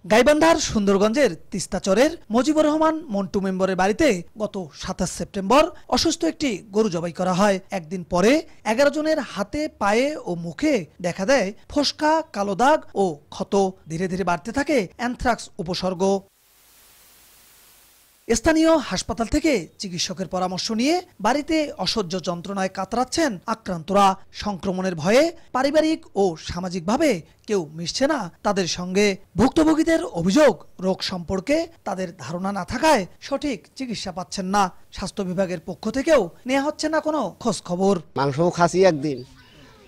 গাইবান্ধার সুন্দরগঞ্জের তিস্তাচরের মজিবুর রহমান মন্টু মেম্বরের বাড়িতে গত ২৭ সেপ্টেম্বর অসুস্থ একটি গরু জবাই করা হয়। একদিন পরে ১১ জনের হাতে, পায়ে ও মুখে দেখা দেয় ফোস্কা, কালো দাগ ও ক্ষত। ধীরে ধীরে বাড়তে থাকে অ্যানথ্রাক্স উপসর্গ। স্থানীয় হাসপাতাল থেকে চিকিৎসকের পরামর্শ নিয়ে বাড়িতে অসহ্য যন্ত্রণায় কাতরাচ্ছেন আক্রান্তরা। সংক্রমণের ভয়ে পারিবারিক ও সামাজিকভাবে কেউ মিশছে না তাদের সঙ্গে। ভুক্তভোগীদের অভিযোগ, রোগ সম্পর্কে তাদের ধারণা না থাকায় সঠিক চিকিৎসা পাচ্ছেন না। স্বাস্থ্য বিভাগের পক্ষ থেকেও নেওয়া হচ্ছে না কোনো খোঁজ খবর। মাংস খাসি একদিন,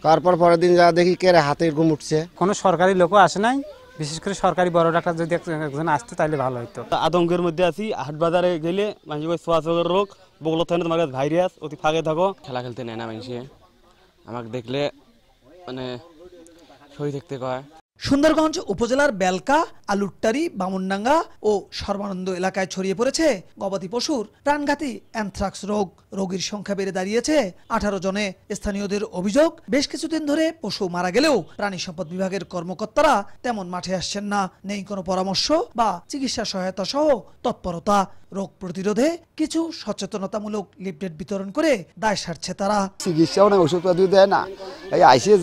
তারপর পরের দিন যা দেখি কে হাতে এরকম উঠছে। কোনো সরকারি লোকও আসে নাই, বিশেষ করে সরকারি বড় ডাক্তার যদি একজন আসতে তাহলে ভালো হতো। আতঙ্কের মধ্যে আছি। হাট বাজারে গেলে মানুষ ছোঁয়াছোঁয়ার রোগ, বগল থাকে তোমার কাছে ভাইরাস, অতি ফাঁকে থাকো। খেলা খেলতে নেয় না মানুষে, আমাকে দেখলে মানে সই দেখতে কয়। সুন্দরগঞ্জ উপজেলার বেলকা, আলুট্টারি, বামুনডাঙ্গা ও সর্বানন্দ এলাকায় ছড়িয়ে পড়েছে গবাদি পশুর প্রাণঘাতী অ্যানথ্রাক্স রোগ। রোগীর সংখ্যা বেড়ে দাঁড়িয়েছে ১৮ জনে। স্থানীয়দের অভিযোগ, বেশ কিছুদিন ধরে পশু মারা গেলেও প্রাণী সম্পদ বিভাগের কর্মকর্তারা তেমন মাঠে আসছেন না। নেই কোনো পরামর্শ বা চিকিৎসা সহায়তা সহ তৎপরতা। রোগ প্রতিরোধে কিছু সচেতনতামূলক লিফলেট বিতরণ করে দায় সারছে তারা। চিকিৎসাও না, ওষুধপাতি দেয় না, এই আইসে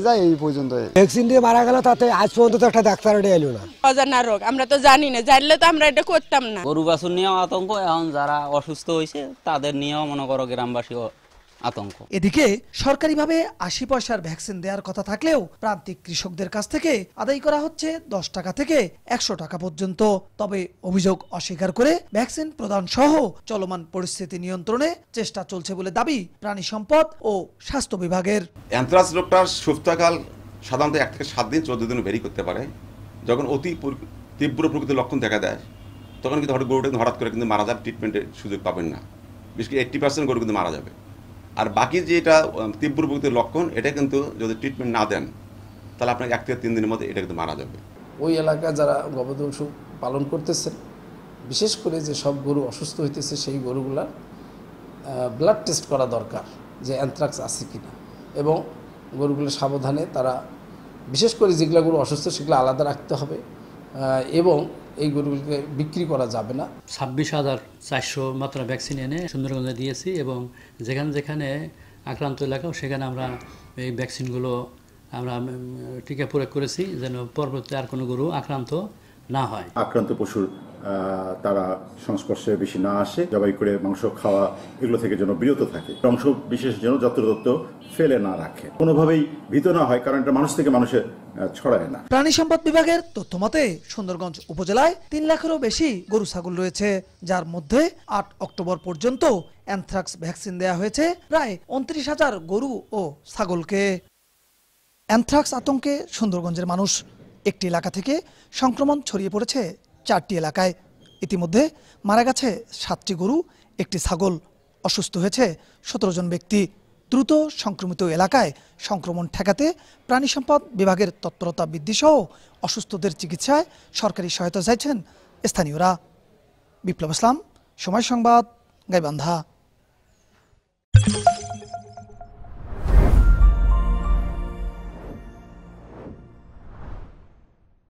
যায় এই পর্যন্ত। ভ্যাকসিন দিয়ে মারা গেল, তাতে আজ পর্যন্ত একটা ডাক্তার এলো না। অজানা রোগ, আমরা তো জানি না, জানলে তো আমরা এটা করতাম না। গরু বাছুর নিয়েও আতঙ্ক, এখন যারা অসুস্থ হয়েছে তাদের নিয়েও মনে করো গ্রামবাসী আতঙ্ক। এদিকে সরকারিভাবে ৮০ পয়সার ভ্যাকসিন দেওয়ার কথা থাকলেও প্রান্তিক কৃষকদের কাছ থেকে আদায় করা হচ্ছে ১০ টাকা থেকে ১০০ টাকা পর্যন্ত। তবে অভিযোগ অস্বীকার করে ভ্যাকসিন প্রদান সহ চলমান পরিস্থিতি নিয়ন্ত্রণে চেষ্টা চলছে বলে দাবি প্রাণী সম্পদ ও স্বাস্থ্য বিভাগের। অ্যানথ্রাক্স রোগটার সুস্থকাল সাধারণত ১ থেকে ৭ দিন ১৪ দিন ভেরি করতে পারে। যখন অতি তীব্র প্রকৃতির লক্ষণ দেখা দেয় তখন কিন্তু গরুটা হঠাৎ করে কিন্তু মারা যাবে, ট্রিটমেন্টের সুযোগ পাবেন না। বিশেষ করে 80% গরু কিন্তু মারা যাবে। আর বাকি যেটা তীব্র প্রকৃতির লক্ষণ, এটা কিন্তু যদি ট্রিটমেন্ট না দেন তাহলে আপনার ১ থেকে ৩ দিনের মধ্যে এটা কিন্তু মারা যাবে। ওই এলাকায় যারা গবাদি পালন করতেছেন, বিশেষ করে যে সব গরু অসুস্থ হইতেছে, সেই গরুগুলার ব্লাড টেস্ট করা দরকার যে অ্যানথ্রাক্স আছে কিনা, এবং গরুগুলো সাবধানে তারা, বিশেষ করে যেগুলো গরু অসুস্থ সেগুলো আলাদা রাখতে হবে, এবং এই গরুগুলোকে বিক্রি করা যাবে না। ২৬,৪০০ মাত্রা ভ্যাকসিন এনে সুন্দরগঞ্জে দিয়েছি, এবং যেখানে যেখানে আক্রান্ত এলাকা সেখানে আমরা এই ভ্যাকসিনগুলো আমরা টিকা প্রয়োগ করেছি, যেন পরবর্তী আর কোনো গরু আক্রান্ত না হয়। আক্রান্ত পশুর তারা সংস্পর্শে বেশি না আসে, জবাই করে মাংস খাওয়া এগুলো থেকে যেন বিরত থাকে, অংশ বিশেষ যেন যত্রতত্র ফেলে না রাখে, কোনোভাবেই ভীত না হয়, কারণ এটা মানুষ থেকে মানুষে ছড়ায় না। প্রাণী সম্পদ বিভাগের তথ্য মতে সুন্দরগঞ্জ উপজেলায় ৩ লাখেরও বেশি গরু ছাগল রয়েছে, যার মধ্যে ৮ অক্টোবর পর্যন্ত অ্যানথ্রাক্স ভ্যাকসিন দেওয়া হয়েছে প্রায় ২৯,০০০ গরু ও ছাগলকে। অ্যানথ্রাক্স আতঙ্কে সুন্দরগঞ্জের মানুষ। একটি এলাকা থেকে সংক্রমণ ছড়িয়ে পড়েছে ৪টি এলাকায়। ইতিমধ্যে মারা গেছে ৭টি গরু, একটি ছাগল। অসুস্থ হয়েছে ১৭ জন ব্যক্তি। দ্রুত সংক্রমিত এলাকায় সংক্রমণ ঠেকাতে প্রাণী সম্পদ বিভাগের তৎপরতা বৃদ্ধি সহ অসুস্থদের চিকিৎসায় সরকারি সহায়তা চাইছেন স্থানীয়রা। বিপ্লব ইসলাম, সময় সংবাদ, গাইবান্ধা।